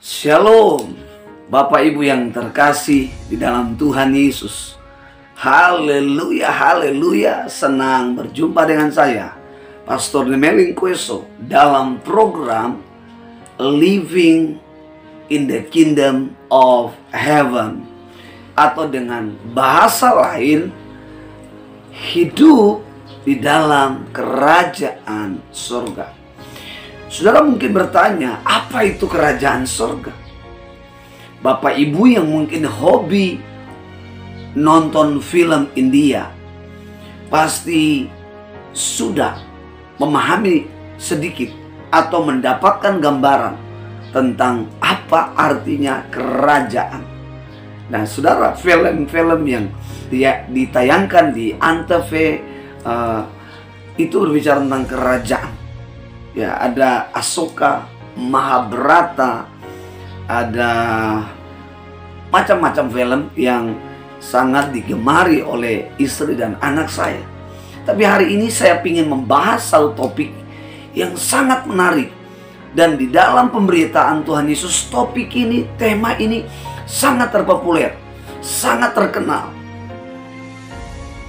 Shalom, Bapak Ibu yang terkasih di dalam Tuhan Yesus. Haleluya, haleluya. Senang berjumpa dengan saya, Pastor Nemeling Kueso, dalam program Living in the Kingdom of Heaven, atau dengan bahasa lain, hidup di dalam kerajaan surga. Saudara mungkin bertanya, apa itu kerajaan surga? Bapak Ibu yang mungkin hobi nonton film India pasti sudah memahami sedikit atau mendapatkan gambaran tentang apa artinya kerajaan. Nah saudara, film-film yang ditayangkan di Antv itu berbicara tentang kerajaan. Ya, ada Asoka, Mahabharata, ada macam-macam film yang sangat digemari oleh istri dan anak saya. Tapi hari ini saya ingin membahas satu topik yang sangat menarik. Dan di dalam pemberitaan Tuhan Yesus, topik ini, tema ini sangat terpopuler, sangat terkenal.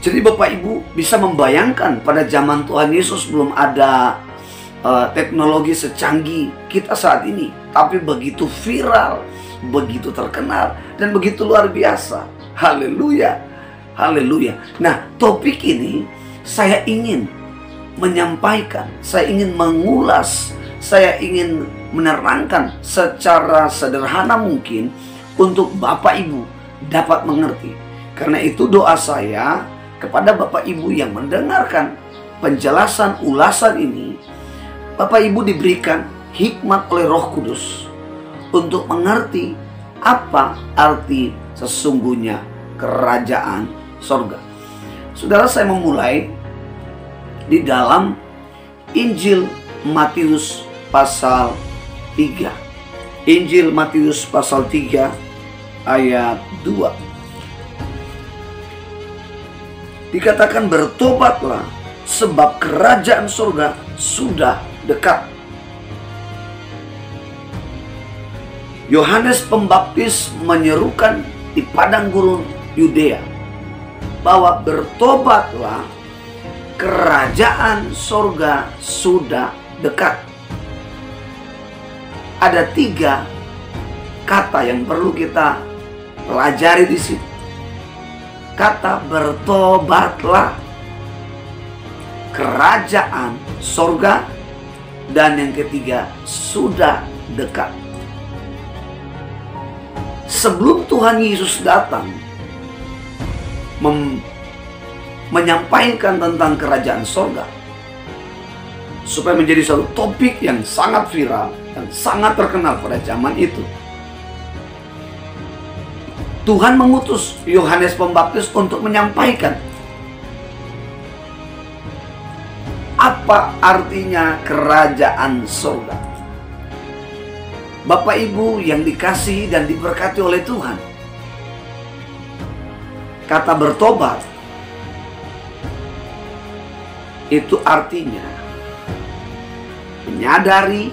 Jadi Bapak Ibu bisa membayangkan pada zaman Tuhan Yesus belum ada teknologi secanggih kita saat ini, tapi begitu viral, begitu terkenal, dan begitu luar biasa. Haleluya, haleluya. Nah, topik ini saya ingin menyampaikan, saya ingin mengulas, saya ingin menerangkan secara sederhana mungkin untuk Bapak Ibu dapat mengerti. Karena itu doa saya kepada Bapak Ibu yang mendengarkan penjelasan ulasan ini, Bapak Ibu diberikan hikmat oleh Roh Kudus untuk mengerti apa arti sesungguhnya kerajaan sorga. Saudara, saya memulai di dalam Injil Matius pasal 3. Injil Matius pasal 3 ayat 2. Dikatakan, bertobatlah sebab kerajaan surga sudah dekat. Yohanes Pembaptis menyerukan di padang gurun Yudea bahwa bertobatlah, kerajaan surga sudah dekat. Ada 3 kata yang perlu kita pelajari di sini. Kata bertobatlah, kerajaan surga, dan yang ketiga sudah dekat. Sebelum Tuhan Yesus datang menyampaikan tentang kerajaan surga, supaya menjadi satu topik yang sangat viral dan sangat terkenal pada zaman itu, Tuhan mengutus Yohanes Pembaptis untuk menyampaikan apa artinya kerajaan surga. Bapak Ibu yang dikasihi dan diberkati oleh Tuhan, kata bertobat itu artinya menyadari,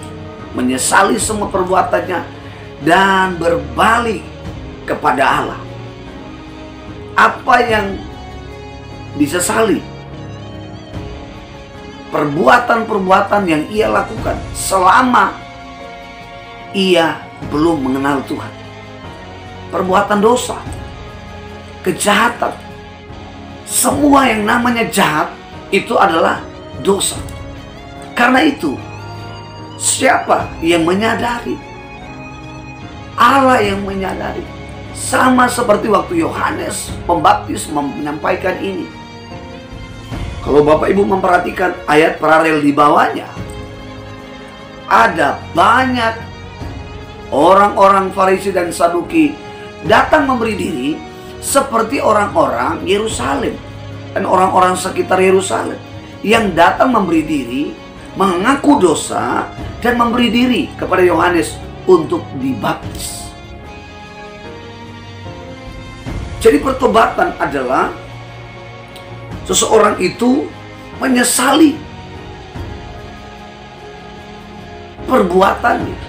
menyesali semua perbuatannya, dan berbalik kepada Allah. Apa yang disesali, perbuatan-perbuatan yang ia lakukan selama ia belum mengenal Tuhan. Perbuatan dosa, kejahatan, semua yang namanya jahat itu adalah dosa. Karena itu, siapa yang menyadari? Allah yang menyadari. Sama seperti waktu Yohanes Pembaptis menyampaikan ini. Kalau Bapak Ibu memperhatikan ayat paralel di bawahnya, ada banyak orang-orang Farisi dan Saduki datang memberi diri seperti orang-orang Yerusalem dan orang-orang sekitar Yerusalem yang datang memberi diri, mengaku dosa, dan memberi diri kepada Yohanes untuk dibaptis. Jadi pertobatan adalah seseorang itu menyesali perbuatannya,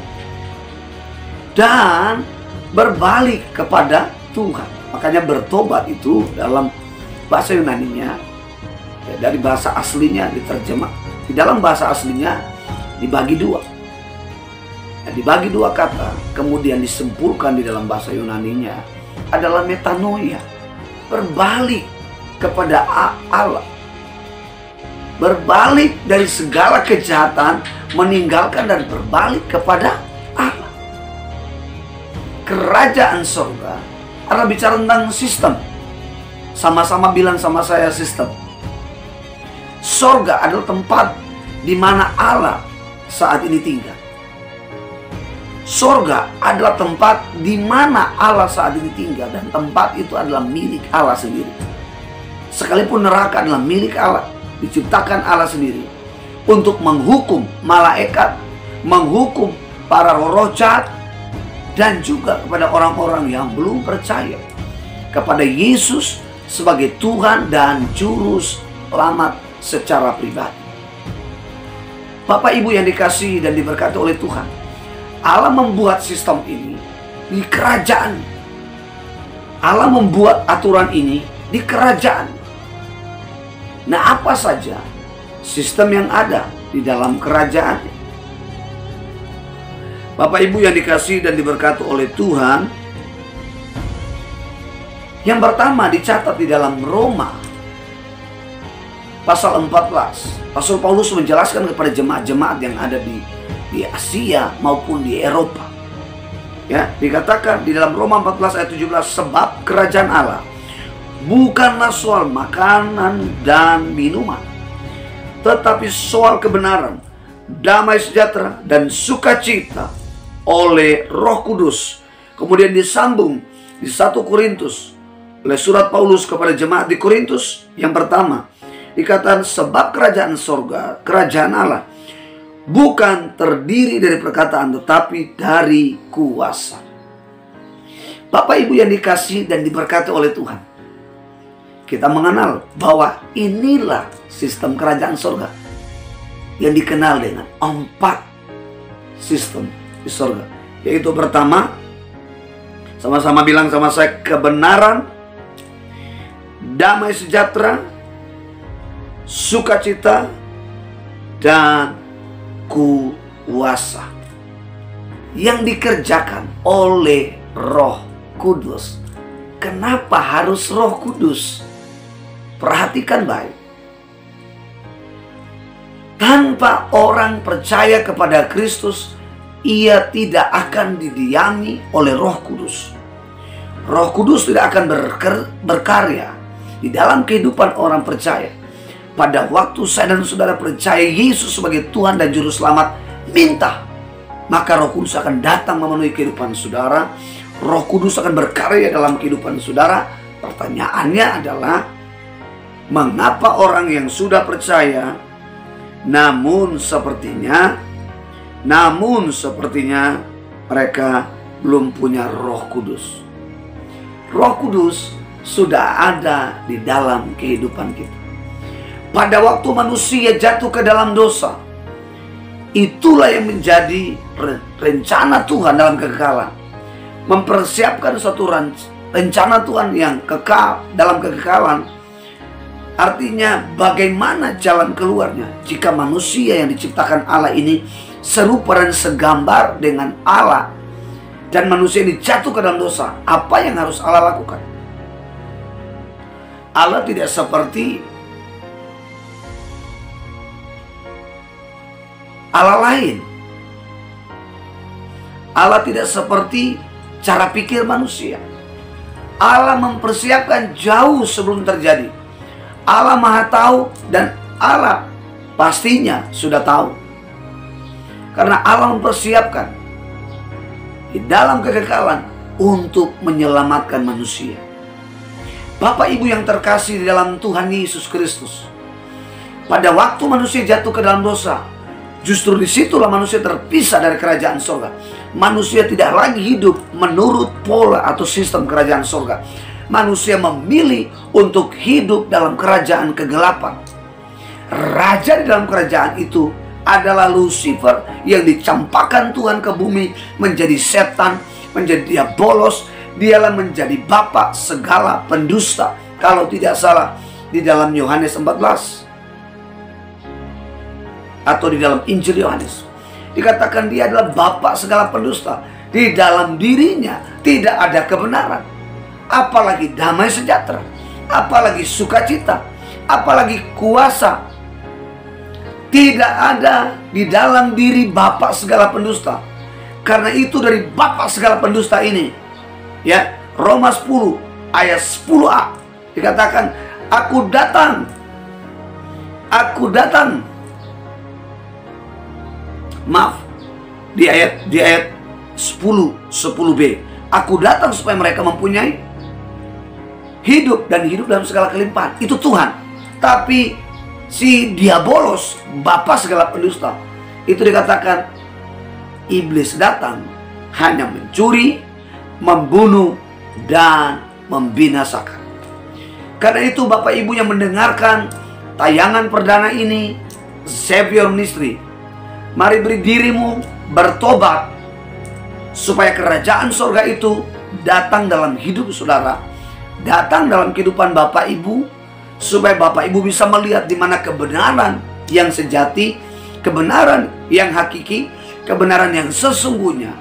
dan berbalik kepada Tuhan. Makanya bertobat itu dalam bahasa Yunaninya, dari bahasa aslinya diterjemah, di dalam bahasa aslinya dibagi dua. Dibagi dua kata, kemudian disempurkan di dalam bahasa Yunaninya adalah metanoia, berbalik kepada Allah. Berbalik dari segala kejahatan, meninggalkan dan berbalik kepada Allah. Kerajaan surga adalah bicara tentang sistem. Sama-sama bilang sama saya sistem. Surga adalah tempat di mana Allah saat ini tinggal. Surga adalah tempat di mana Allah saat ini tinggal, dan tempat itu adalah milik Allah sendiri. Sekalipun neraka adalah milik Allah, diciptakan Allah sendiri untuk menghukum malaikat, menghukum para roh jahat, dan juga kepada orang-orang yang belum percaya kepada Yesus sebagai Tuhan dan Juru Selamat secara pribadi. Bapak Ibu yang dikasihi dan diberkati oleh Tuhan, Allah membuat sistem ini di kerajaan. Allah membuat aturan ini di kerajaan. Nah, apa saja sistem yang ada di dalam kerajaan? Bapak Ibu yang dikasihi dan diberkati oleh Tuhan, yang pertama dicatat di dalam Roma pasal 14. Rasul Paulus menjelaskan kepada jemaat-jemaat yang ada di Asia maupun di Eropa. Ya, dikatakan di dalam Roma 14 ayat 17, sebab kerajaan Allah bukanlah soal makanan dan minuman, tetapi soal kebenaran, damai sejahtera, dan sukacita oleh Roh Kudus. Kemudian disambung di 1 Korintus oleh surat Paulus kepada jemaat di Korintus. Yang pertama dikatakan, sebab kerajaan sorga, kerajaan Allah bukan terdiri dari perkataan, tetapi dari kuasa. Bapak Ibu yang dikasihi dan diberkati oleh Tuhan, kita mengenal bahwa inilah sistem kerajaan surga yang dikenal dengan 4 sistem di surga. Yaitu pertama, sama-sama bilang sama saya, kebenaran, damai sejahtera, sukacita, dan kuasa yang dikerjakan oleh Roh Kudus. Kenapa harus Roh Kudus? Perhatikan baik. Tanpa orang percaya kepada Kristus, ia tidak akan didiami oleh Roh Kudus. Roh Kudus tidak akan berkarya di dalam kehidupan orang percaya. Pada waktu saya dan saudara percaya Yesus sebagai Tuhan dan Juru Selamat, minta, maka Roh Kudus akan datang memenuhi kehidupan saudara. Roh Kudus akan berkarya dalam kehidupan saudara. Pertanyaannya adalah, mengapa orang yang sudah percaya namun sepertinya mereka belum punya Roh Kudus? Roh Kudus sudah ada di dalam kehidupan kita. Pada waktu manusia jatuh ke dalam dosa, itulah yang menjadi rencana Tuhan dalam kekekalan. Mempersiapkan suatu rencana Tuhan yang kekal dalam kekekalan. Artinya bagaimana jalan keluarnya jika manusia yang diciptakan Allah ini serupa dan segambar dengan Allah, dan manusia ini jatuh ke dalam dosa. Apa yang harus Allah lakukan? Allah tidak seperti Allah lain. Allah tidak seperti cara pikir manusia. Allah mempersiapkan jauh sebelum terjadi. Allah Maha Tahu, dan Allah pastinya sudah tahu. Karena Allah mempersiapkan di dalam kekekalan untuk menyelamatkan manusia. Bapak Ibu yang terkasih di dalam Tuhan Yesus Kristus, pada waktu manusia jatuh ke dalam dosa, justru disitulah manusia terpisah dari kerajaan surga. Manusia tidak lagi hidup menurut pola atau sistem kerajaan surga. Manusia memilih untuk hidup dalam kerajaan kegelapan. Raja di dalam kerajaan itu adalah Lucifer yang dicampakkan Tuhan ke bumi menjadi setan, menjadi dia bolos. Dialah menjadi bapa segala pendusta. Kalau tidak salah di dalam Yohanes 14 atau di dalam Injil Yohanes dikatakan dia adalah bapa segala pendusta. Di dalam dirinya tidak ada kebenaran, apalagi damai sejahtera, apalagi sukacita, apalagi kuasa. Tidak ada di dalam diri bapa segala pendusta. Karena itu dari bapa segala pendusta ini, ya, Roma 10 ayat 10a dikatakan, aku datang. Maaf, di ayat 10b, aku datang supaya mereka mempunyai hidup dan hidup dalam segala kelimpahan. Itu Tuhan. Tapi si diabolos, bapa segala pendusta, itu dikatakan iblis datang hanya mencuri, membunuh, dan membinasakan. Karena itu Bapak Ibu yang mendengarkan tayangan perdana ini, Savior Ministry, mari beri dirimu bertobat supaya kerajaan surga itu datang dalam hidup saudara, datang dalam kehidupan Bapak Ibu, supaya Bapak Ibu bisa melihat di mana kebenaran yang sejati, kebenaran yang hakiki, kebenaran yang sesungguhnya.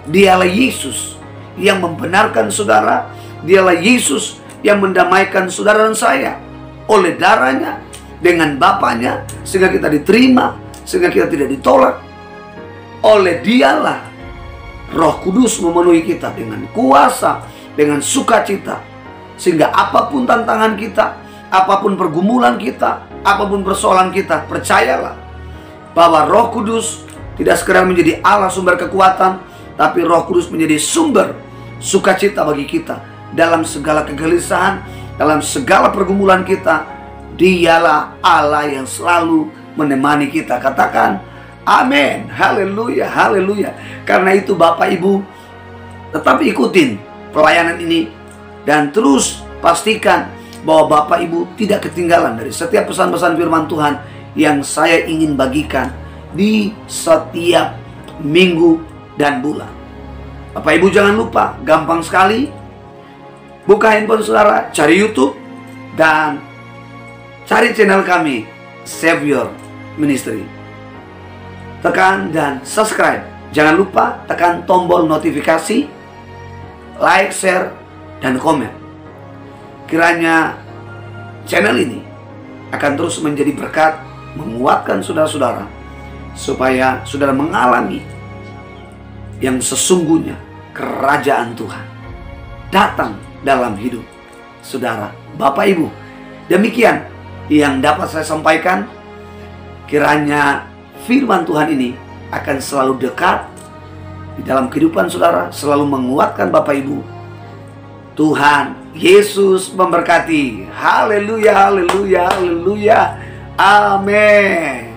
Dialah Yesus yang membenarkan saudara, dialah Yesus yang mendamaikan saudara dan saya oleh darahnya dengan Bapaknya, sehingga kita diterima, sehingga kita tidak ditolak. Oleh dialah Roh Kudus memenuhi kita dengan kuasa, dengan sukacita, sehingga apapun tantangan kita, apapun pergumulan kita, apapun persoalan kita, percayalah bahwa Roh Kudus tidak sekedar menjadi Allah sumber kekuatan, tapi Roh Kudus menjadi sumber sukacita bagi kita dalam segala kegelisahan, dalam segala pergumulan kita. Dialah Allah yang selalu menemani kita. Katakan amin, haleluya, haleluya. Karena itu Bapak Ibu, tetap ikutin pelayanan ini dan terus pastikan bahwa Bapak Ibu tidak ketinggalan dari setiap pesan-pesan firman Tuhan yang saya ingin bagikan di setiap minggu dan bulan. Bapak Ibu jangan lupa, gampang sekali, buka handphone saudara, cari YouTube, dan cari channel kami, Savior Ministry. Tekan dan subscribe. Jangan lupa tekan tombol notifikasi, like, share, dan komen. Kiranya channel ini akan terus menjadi berkat, menguatkan saudara-saudara, supaya saudara mengalami yang sesungguhnya kerajaan Tuhan datang dalam hidup saudara. Bapak Ibu, demikian yang dapat saya sampaikan. Kiranya firman Tuhan ini akan selalu dekat di dalam kehidupan saudara, selalu menguatkan Bapak Ibu. Tuhan Yesus memberkati. Haleluya, haleluya, haleluya. Amin.